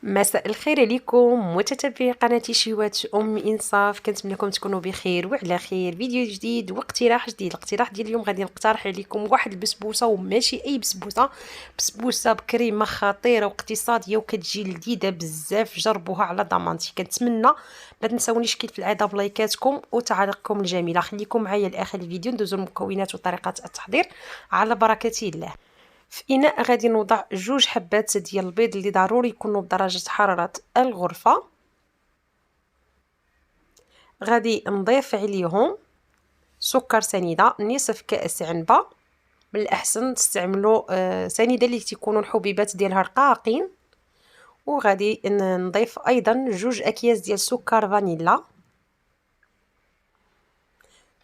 مساء الخير عليكم متتبعي قناة شيوات ام انصاف. كنتمنىكم تكونوا بخير وعلى خير. فيديو جديد واقتراح جديد. الاقتراح ديال اليوم غادي نقترح عليكم واحد البسبوسه، وماشي اي بسبوسه، بسبوسه بكريمه خطيره واقتصاديه وكتجي لذيذه بزاف. جربوها على ضمانتي. كنتمنى ما تنساونيش كيف العاده بلايكاتكم وتعاليقكم الجميله. خليكم معايا لاخر الفيديو ندوزو المكونات وطريقه التحضير على بركه الله. في اناء غادي نوضع 2 حبات ديال البيض اللي ضروري يكونوا بدرجه حراره الغرفه. غادي نضيف عليهم سكر سنيده، نصف كاس عنبه. من الاحسن تستعملوا سنيده اللي تكونوا الحبيبات ديالها رقاقين. وغادي نضيف ايضا 2 اكياس ديال سكر فانيلا.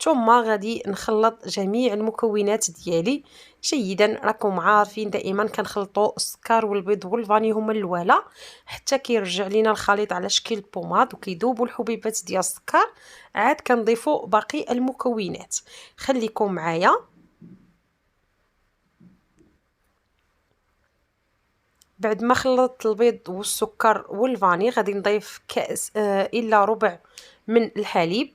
ثم غادي نخلط جميع المكونات ديالي جيدا. راكم عارفين دائما كنخلطوا السكر والبيض والفاني هما الاولى حتى كيرجع لينا الخليط على شكل بوماد وكيذوبوا الحبيبات ديال السكر. عاد كنضيفوا باقي المكونات. خليكم معايا. بعد ما خلطت البيض والسكر والفاني غادي نضيف كاس الا ربع من الحليب،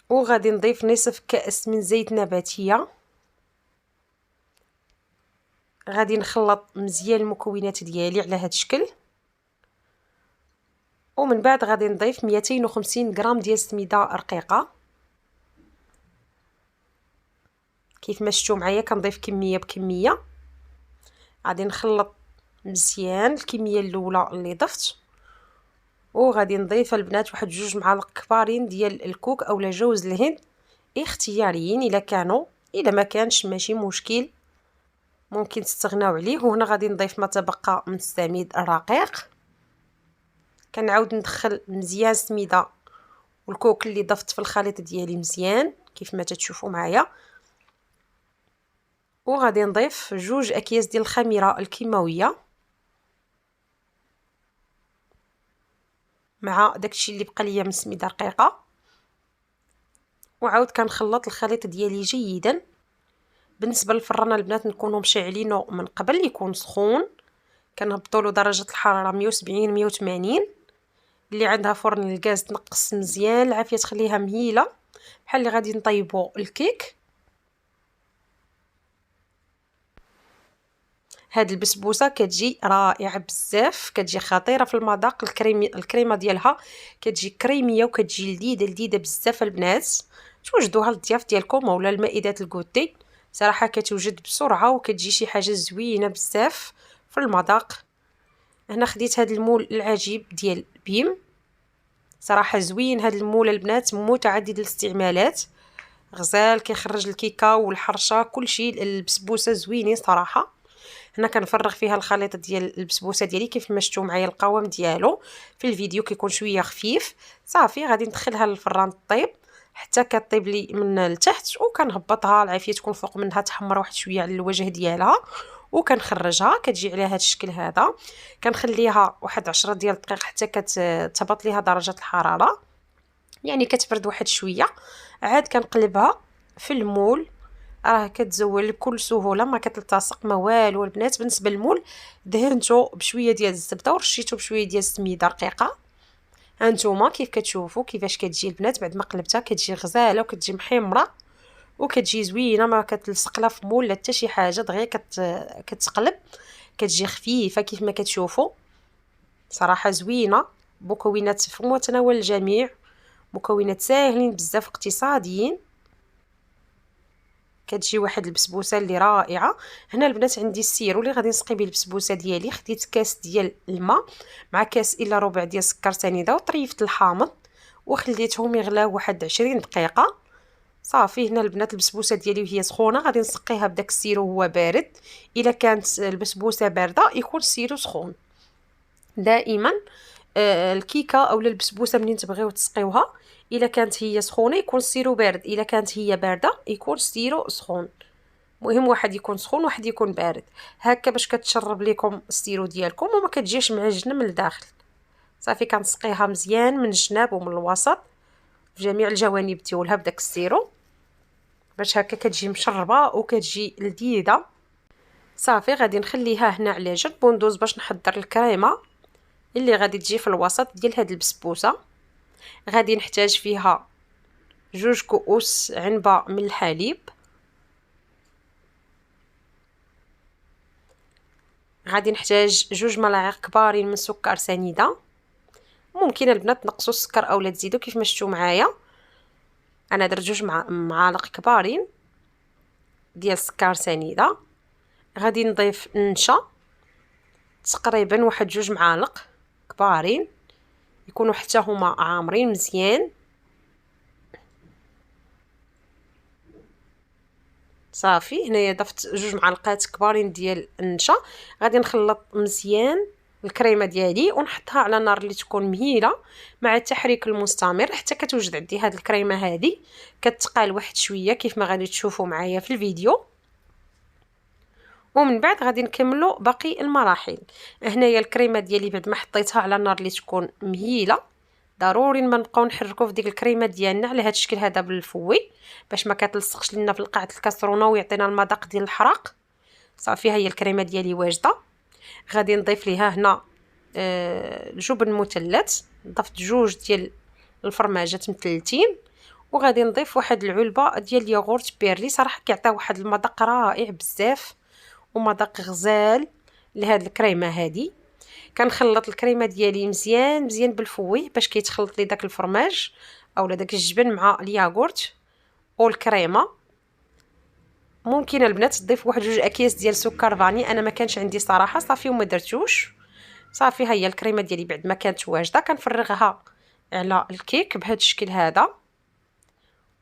وغادي نضيف نصف كأس من زيت نباتية. غادي نخلط مزيان المكونات ديالي على هذا الشكل. ومن بعد غادي نضيف 250 غرام ديال السميده رقيقه. كيف ما شفتوا معايا كنضيف كميه بكميه. غادي نخلط مزيان الكميه الاولى اللي ضفت، وغادي نضيف البنات واحد 2 معالق كبارين ديال الكوك اولا جوز الهند اختياريين. الا ما كانش ماشي مشكل، ممكن تستغناو عليه. وهنا غادي نضيف ما تبقى من السميد الرقيق. كنعاود ندخل مزيان السميده والكوك اللي ضفت في الخليط ديالي مزيان كيف ما تشوفوا معايا. وغادي نضيف 2 اكياس ديال الخميره الكيماويه مع داكشي اللي بقى ليا من السميده الرقيقه. وعاود كنخلط الخليط ديالي جيدا. بالنسبه للفران البنات نكونوا مشعلينه من قبل يكون سخون. كنهبطوا له درجه الحراره 170 180. اللي عندها فرن الغاز تنقص مزيان العافيه تخليها مهيله بحال اللي غادي نطيبوا الكيك. هاد البسبوسه كتجي رائعه بزاف، كتجي خطيره في المذاق. الكريمه ديالها كتجي كريميه وكتجي لذيذه بزاف. البنات توجدوها للضياف ديالكم اولا المائدات الكوتي. صراحه كتوجد بسرعه وكتجي شي حاجه زوينه بزاف في المذاق. هنا خديت هاد المول العجيب ديال بيم. صراحه زوين هاد المول البنات، متعدد الاستعمالات، غزال كيخرج الكيكه والحرشه كلشي. البسبوسه زوينين صراحه. هنا كنفرغ فيها الخليط ديال البسبوسه ديالي كيف ما شفتوا معايا. القوام ديالو في الفيديو كيكون شويه خفيف. صافي غادي ندخلها للفران طيب حتى كطيب لي من التحت، وكنهبطها العافيه تكون فوق منها تحمر واحد شويه على الوجه ديالها. وكنخرجها كتجي على هذا الشكل هذا. كنخليها واحد 10 ديال الدقائق حتى كتهبط ليها درجه الحراره، يعني كتبرد واحد شويه. عاد كنقلبها في المول. راه كتزول بكل سهوله، ما كتلتصق ما والو. البنات بالنسبه للمول دهنته بشويه ديال الزبده ورشيته بشويه ديال السميده رقيقه. هانتوما كيف كتشوفوا كيفاش كتجي البنات بعد ما قلبتها. كتجي غزاله وكتجي محمره وكتجي زوينه، ما كتلصق لا في مول لا حتى شي حاجه. دغيا كتقلب كتجي خفيفه كيف ما كتشوفوا. صراحه زوينه، مكونات في متناول الجميع، مكونات ساهلين بزاف اقتصاديين. كتجي واحد البسبوسه اللي رائعه. هنا البنات عندي السيرو اللي غادي نسقي به البسبوسه ديالي. خديت كاس ديال الماء مع كاس الا ربع ديال السكر سنيده وطريفت الحامض وخليتهم يغلاو واحد 20 دقيقه. صافي هنا البنات البسبوسه ديالي وهي سخونه غادي نسقيها بداك السيرو وهو بارد. الا كانت البسبوسه بارده يكون السيرو سخون. دائما الكيكه اولا البسبوسه منين تبغيو تسقيوها، الا كانت هي سخونه يكون السيرو بارد، الا كانت هي بارده يكون السيرو سخون. مهم واحد يكون سخون واحد يكون بارد، هكا باش كتشرب لكم السيرو ديالكم وما كتجيش معجنه من الداخل. صافي كنسقيها مزيان من الجناب ومن الوسط في جميع الجوانب ديالها بداك السيرو باش هكا كتجي مشربه وكتجي لذيذه. صافي غادي نخليها هنا على جنب وندوز باش نحضر الكريمه اللي غادي تجي في الوسط ديال هاد البسبوسه. غادي نحتاج فيها 2 كؤوس عنبه من الحليب، غادي نحتاج 2 ملاعق كبارين من سكر سنيده. ممكن البنات تنقصوا السكر اولا تزيدوا كيف ما شفتوا معايا. انا درت 2 معالق كبارين ديال السكر سنيده. غادي نضيف النشا تقريبا واحد 2 معالق كبارين، يكونوا حتى هما عامرين مزيان. صافي هنايا ضفت 2 معالقات كبارين ديال النشا. غادي نخلط مزيان الكريمه ديالي ونحطها على نار اللي تكون مهيله مع التحريك المستمر حتى كتوجد عندي هاد الكريمه هذه كتقال واحد شويه كيف ما غادي تشوفوا معايا في الفيديو. ومن بعد غادي نكملوا باقي المراحل. هنايا الكريمه ديالي بعد ما حطيتها على النار اللي تكون مهيله، ضروري ما نبقاو نحركوا في ديك الكريمه ديالنا على هذا الشكل هذا بالفوي باش ما كتلصقش لنا في قاعده الكاسرونه ويعطينا المذاق ديال الحراق. صافي هي الكريمه ديالي واجده. غادي نضيف ليها هنا الجبن مثلث، ضفت 2 ديال الفرماجات مثلثين، وغادي نضيف واحد العلبه ديال الياغورت بيرلي. صراحه كيعطي واحد المذاق رائع بزاف ومذاق غزال لهاد الكريمه هذه. كنخلط الكريمه ديالي مزيان مزيان بالفوي باش كيتخلط لي داك الفرماج اولا داك الجبن مع الياغورت والكريمه. ممكن البنات تضيف واحد 2 اكياس ديال سكر فاني، انا ما كانش عندي صراحه صافي وما درتوش. صافي هي الكريمه ديالي بعد ما كانت واجده كنفرغها على الكيك بهذا الشكل هذا،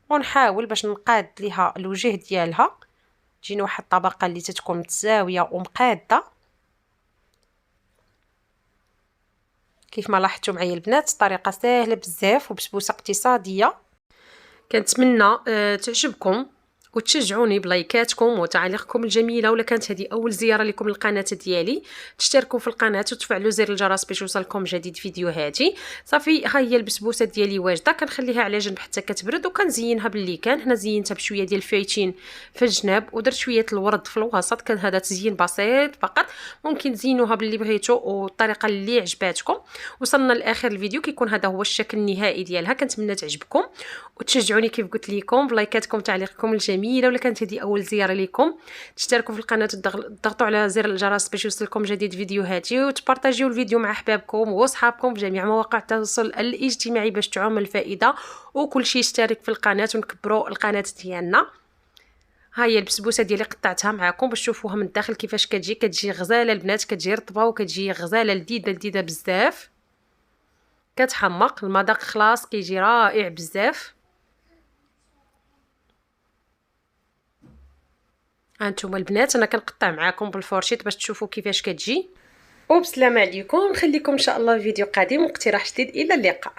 ونحاول باش نقاد ليها الوجه ديالها تجينا واحد الطبقه اللي تتكون متساويه ومقاده. كيف ما لاحظتوا معايا البنات الطريقه سهله بزاف وبسبوسه اقتصاديه. كنتمنى تعجبكم وتشجعوني بلايكاتكم وتعاليقكم الجميله. ولا كانت هذه اول زياره لكم للقناه ديالي تشتركوا في القناه وتفعلوا زر الجرس باش يوصلكم جديد فيديوهاتي. صافي ها هي البسبوسه ديالي واجده. كنخليها على جنب حتى كتبرد وكنزينها باللي كان هنا زينتها بشويه ديال الفايتين في الجناب ودرت شويه الورد في الوسط. كان هذا تزيين بسيط فقط، ممكن تزينوها باللي بغيتو والطريقه اللي عجباتكم. وصلنا لاخر الفيديو كيكون هذا هو الشكل النهائي ديالها. كنتمنى تعجبكم وتشجعوني كيف قلت لكم بلايكاتكم تعليقكم الجميله. ولا كانت هذه اول زياره لكم تشتركوا في القناه وتضغطوا على زر الجرس باش يوصلكم جديد فيديوهاتي، وتبارطاجيو الفيديو مع احبابكم واصحابكم في جميع مواقع التواصل الاجتماعي باش تعم الفائده وكل شيء. اشترك في القناه ونكبروا القناه ديالنا. ها هي البسبوسه ديالي قطعتها معكم باش تشوفوها من الداخل كيفاش كتجي غزاله البنات، كتجي رطبه وكتجي غزاله لذيذه بزاف، كتحمق المذاق خلاص كيجي رائع بزاف. هانتوما البنات انا كنقطع معكم بالفورشيط باش تشوفوا كيفاش كتجي. وبسلامه عليكم، نخليكم ان شاء الله في فيديو قادم واقتراح جديد. الى اللقاء.